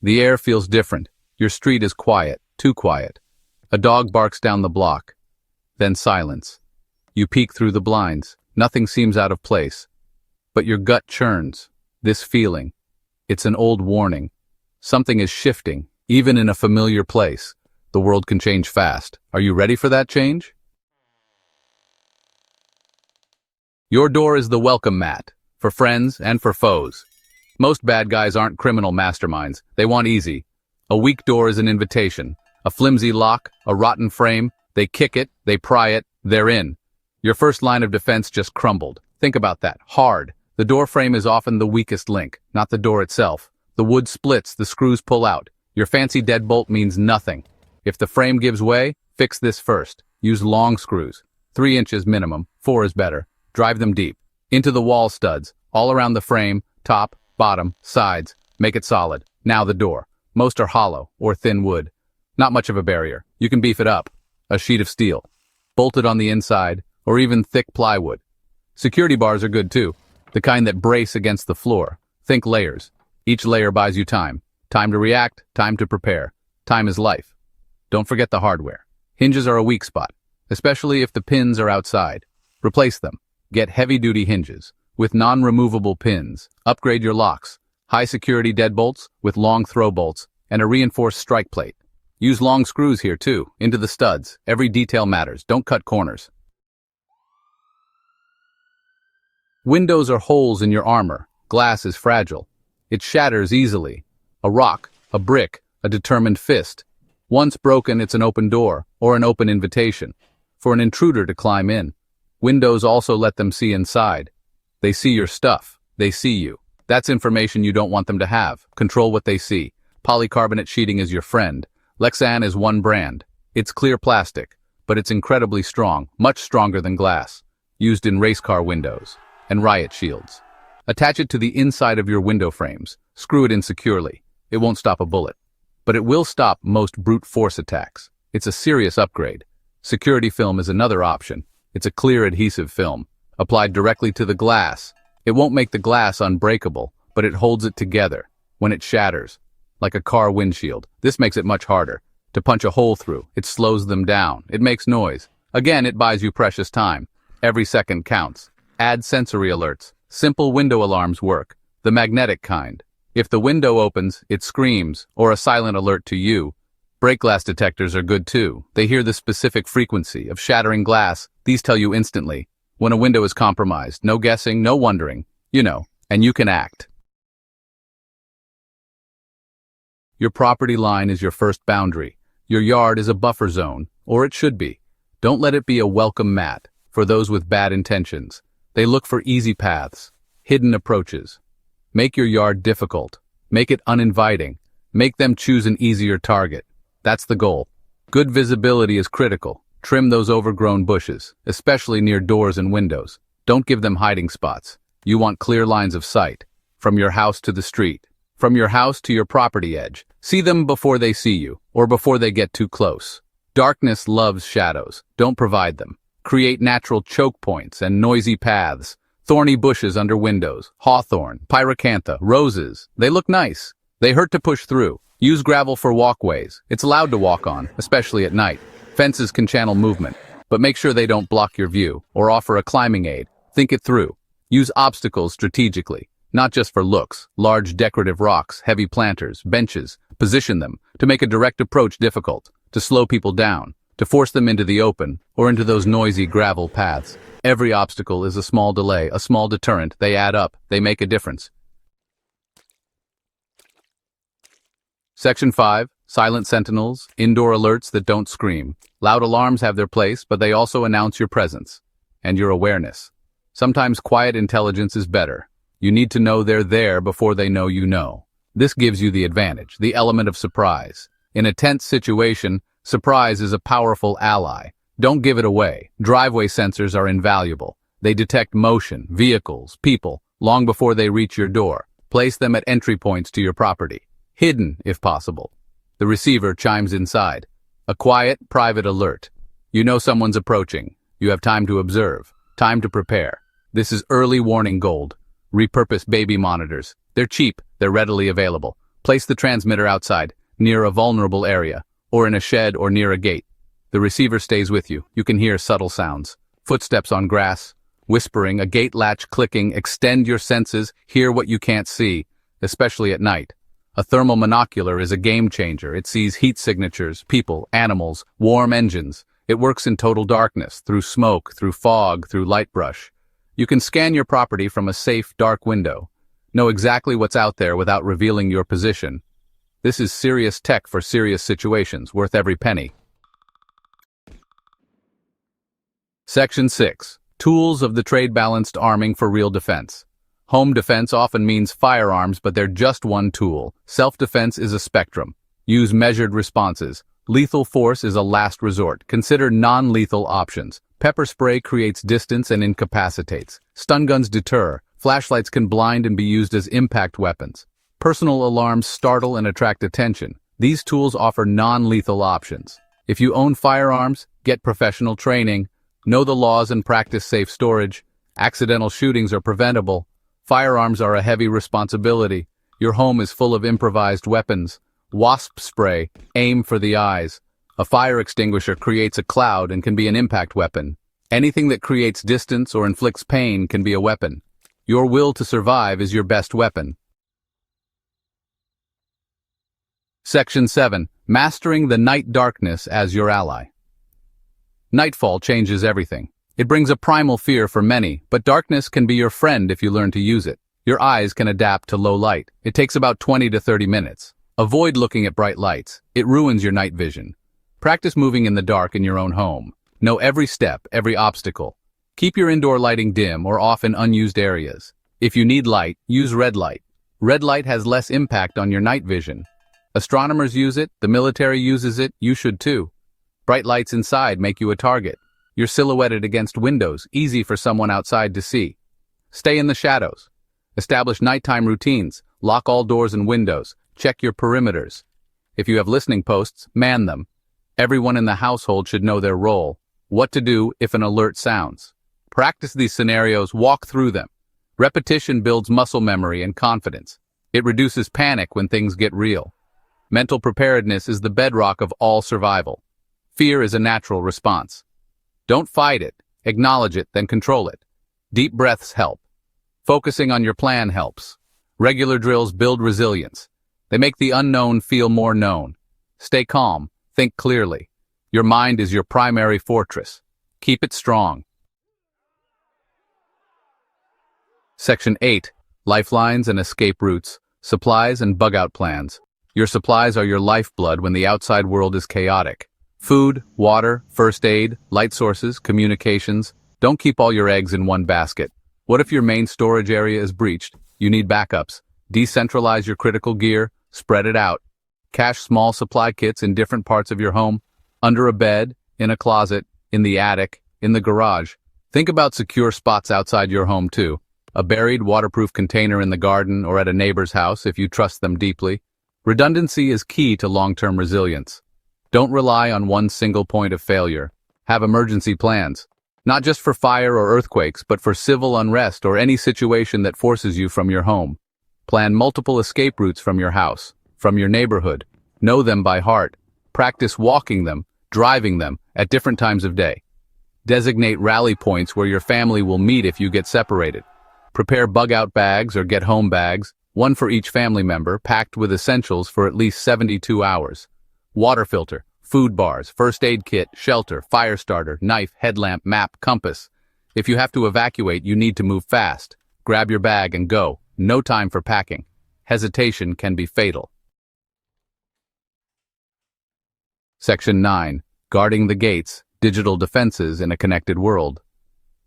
The air feels different. Your street is quiet, too quiet. A dog barks down the block. Then silence. You peek through the blinds. Nothing seems out of place. But your gut churns. This feeling. It's an old warning. Something is shifting, even in a familiar place. The world can change fast. Are you ready for that change? Your door is the welcome mat, for friends and for foes. Most bad guys aren't criminal masterminds. They want easy. A weak door is an invitation. A flimsy lock, a rotten frame. They kick it, they pry it, they're in. Your first line of defense just crumbled. Think about that. Hard. The door frame is often the weakest link, not the door itself. The wood splits, the screws pull out. Your fancy deadbolt means nothing. If the frame gives way, fix this first. Use long screws. 3 inches minimum, 4 is better. Drive them deep. Into the wall studs, all around the frame, top, bottom, sides. Make it solid. Now the door. Most are hollow or thin wood. Not much of a barrier. You can beef it up. A sheet of steel. Bolted on the inside, or even thick plywood. Security bars are good too. The kind that brace against the floor. Think layers. Each layer buys you time. Time to react, time to prepare. Time is life. Don't forget the hardware. Hinges are a weak spot, especially if the pins are outside. Replace them. Get heavy-duty hinges with non-removable pins. Upgrade your locks. High-security deadbolts with long throw bolts and a reinforced strike plate. Use long screws here too, into the studs. Every detail matters. Don't cut corners. Windows are holes in your armor. Glass is fragile. It shatters easily. A rock, a brick, a determined fist. Once broken, it's an open door or an open invitation for an intruder to climb in. Windows also let them see inside. They see your stuff. They see you. That's information you don't want them to have. Control what they see. Polycarbonate sheeting is your friend. Lexan is one brand. It's clear plastic, but it's incredibly strong, much stronger than glass. Used in race car windows and riot shields. Attach it to the inside of your window frames. Screw it in securely. It won't stop a bullet, but it will stop most brute force attacks. It's a serious upgrade. Security film is another option. It's a clear adhesive film, applied directly to the glass. It won't make the glass unbreakable, but it holds it together when it shatters, like a car windshield. This makes it much harder to punch a hole through. It slows them down. It makes noise. Again, it buys you precious time. Every second counts. Add sensory alerts. Simple window alarms work, the magnetic kind. If the window opens, it screams, or a silent alert to you. Break glass detectors are good too. They hear the specific frequency of shattering glass. These tell you instantly when a window is compromised. No guessing, no wondering. You know, and you can act. Your property line is your first boundary. Your yard is a buffer zone, or it should be. Don't let it be a welcome mat for those with bad intentions. They look for easy paths, hidden approaches. Make your yard difficult. Make it uninviting. Make them choose an easier target. That's the goal. Good visibility is critical. Trim those overgrown bushes, especially near doors and windows. Don't give them hiding spots. You want clear lines of sight, from your house to the street, from your house to your property edge. See them before they see you, or before they get too close. Darkness loves shadows. Don't provide them. Create natural choke points and noisy paths. Thorny bushes under windows, hawthorn, pyracantha, roses. They look nice. They hurt to push through. Use gravel for walkways. It's allowed to walk on, especially at night. Fences can channel movement, but make sure they don't block your view or offer a climbing aid. Think it through. Use obstacles strategically, not just for looks. Large decorative rocks, heavy planters, benches. Position them to make a direct approach difficult, to slow people down, to force them into the open or into those noisy gravel paths. Every obstacle is a small delay, a small deterrent. They add up. They make a difference. Section 5. Silent sentinels, indoor alerts that don't scream. Loud alarms have their place, but they also announce your presence and your awareness. Sometimes quiet intelligence is better. You need to know they're there before they know you know. This gives you the advantage, the element of surprise. In a tense situation, surprise is a powerful ally. Don't give it away. Driveway sensors are invaluable. They detect motion, vehicles, people, long before they reach your door. Place them at entry points to your property. Hidden, if possible. The receiver chimes inside. A quiet, private alert. You know someone's approaching. You have time to observe, time to prepare. This is early warning gold. Repurpose baby monitors. They're cheap, they're readily available. Place the transmitter outside, near a vulnerable area, or in a shed or near a gate. The receiver stays with you. You can hear subtle sounds. Footsteps on grass, whispering, a gate latch clicking. Extend your senses, hear what you can't see, especially at night. A thermal monocular is a game changer. It sees heat signatures, people, animals, warm engines. It works in total darkness, through smoke, through fog, through light brush. You can scan your property from a safe, dark window. Know exactly what's out there without revealing your position. This is serious tech for serious situations, worth every penny. Section 6. Tools of the trade-balanced arming for real defense. Home defense often means firearms, but they're just one tool. Self-defense is a spectrum. Use measured responses. Lethal force is a last resort. Consider non-lethal options. Pepper spray creates distance and incapacitates. Stun guns deter. Flashlights can blind and be used as impact weapons. Personal alarms startle and attract attention. These tools offer non-lethal options. If you own firearms, get professional training. Know the laws and practice safe storage. Accidental shootings are preventable. Firearms are a heavy responsibility. Your home is full of improvised weapons. Wasp spray, aim for the eyes. A fire extinguisher creates a cloud and can be an impact weapon. Anything that creates distance or inflicts pain can be a weapon. Your will to survive is your best weapon. Section 7. Mastering the night darkness as your ally. Nightfall changes everything. It brings a primal fear for many, but darkness can be your friend if you learn to use it. Your eyes can adapt to low light. It takes about 20 to 30 minutes. Avoid looking at bright lights. It ruins your night vision. Practice moving in the dark in your own home. Know every step, every obstacle. Keep your indoor lighting dim or off in unused areas. If you need light, use red light. Red light has less impact on your night vision. Astronomers use it, the military uses it, you should too. Bright lights inside make you a target. You're silhouetted against windows, easy for someone outside to see. Stay in the shadows. Establish nighttime routines. Lock all doors and windows. Check your perimeters. If you have listening posts, man them. Everyone in the household should know their role. What to do if an alert sounds. Practice these scenarios, walk through them. Repetition builds muscle memory and confidence. It reduces panic when things get real. Mental preparedness is the bedrock of all survival. Fear is a natural response. Don't fight it. Acknowledge it, then control it. Deep breaths help. Focusing on your plan helps. Regular drills build resilience. They make the unknown feel more known. Stay calm. Think clearly. Your mind is your primary fortress. Keep it strong. Section 8. Lifelines and escape routes, supplies and bug-out plans. Your supplies are your lifeblood when the outside world is chaotic. Food, water, first aid, light sources, communications. Don't keep all your eggs in one basket. What if your main storage area is breached? You need backups. Decentralize your critical gear, spread it out. Cache small supply kits in different parts of your home, under a bed, in a closet, in the attic, in the garage. Think about secure spots outside your home too. A buried waterproof container in the garden or at a neighbor's house if you trust them deeply. Redundancy is key to long-term resilience. Don't rely on one single point of failure. Have emergency plans. Not just for fire or earthquakes, but for civil unrest or any situation that forces you from your home. Plan multiple escape routes from your house, from your neighborhood. Know them by heart. Practice walking them, driving them, at different times of day. Designate rally points where your family will meet if you get separated. Prepare bug-out bags or get-home bags, one for each family member, packed with essentials for at least 72 hours. Water filter, food bars, first aid kit, shelter, fire starter, knife, headlamp, map, compass. If you have to evacuate, you need to move fast. Grab your bag and go. No time for packing. Hesitation can be fatal. Section 9. Guarding the gates, digital defenses in a connected world.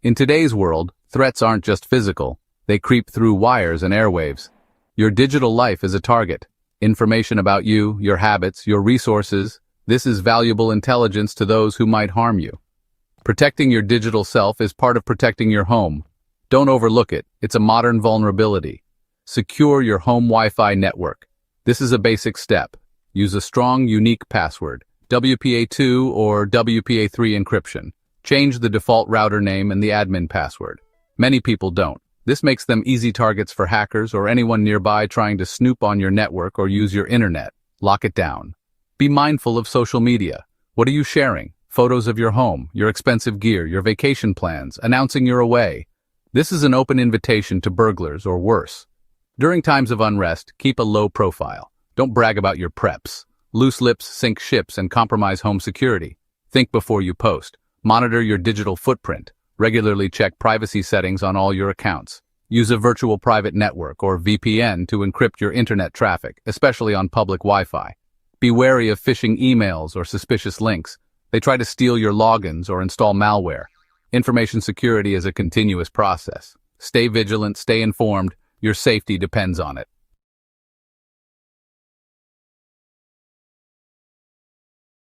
In today's world, threats aren't just physical. They creep through wires and airwaves. Your digital life is a target. Information about you, your habits, your resources. This is valuable intelligence to those who might harm you. Protecting your digital self is part of protecting your home. Don't overlook it. It's a modern vulnerability. Secure your home Wi-Fi network. This is a basic step. Use a strong, unique password, WPA2 or WPA3 encryption. Change the default router name and the admin password. Many people don't. This makes them easy targets for hackers or anyone nearby trying to snoop on your network or use your internet. Lock it down. Be mindful of social media. What are you sharing? Photos of your home, your expensive gear, your vacation plans, announcing you're away. This is an open invitation to burglars or worse. During times of unrest, keep a low profile. Don't brag about your preps. Loose lips sink ships and compromise home security. Think before you post. Monitor your digital footprint. Regularly check privacy settings on all your accounts. Use a virtual private network or VPN to encrypt your internet traffic, especially on public Wi-Fi. Be wary of phishing emails or suspicious links. They try to steal your logins or install malware. Information security is a continuous process. Stay vigilant, stay informed. Your safety depends on it.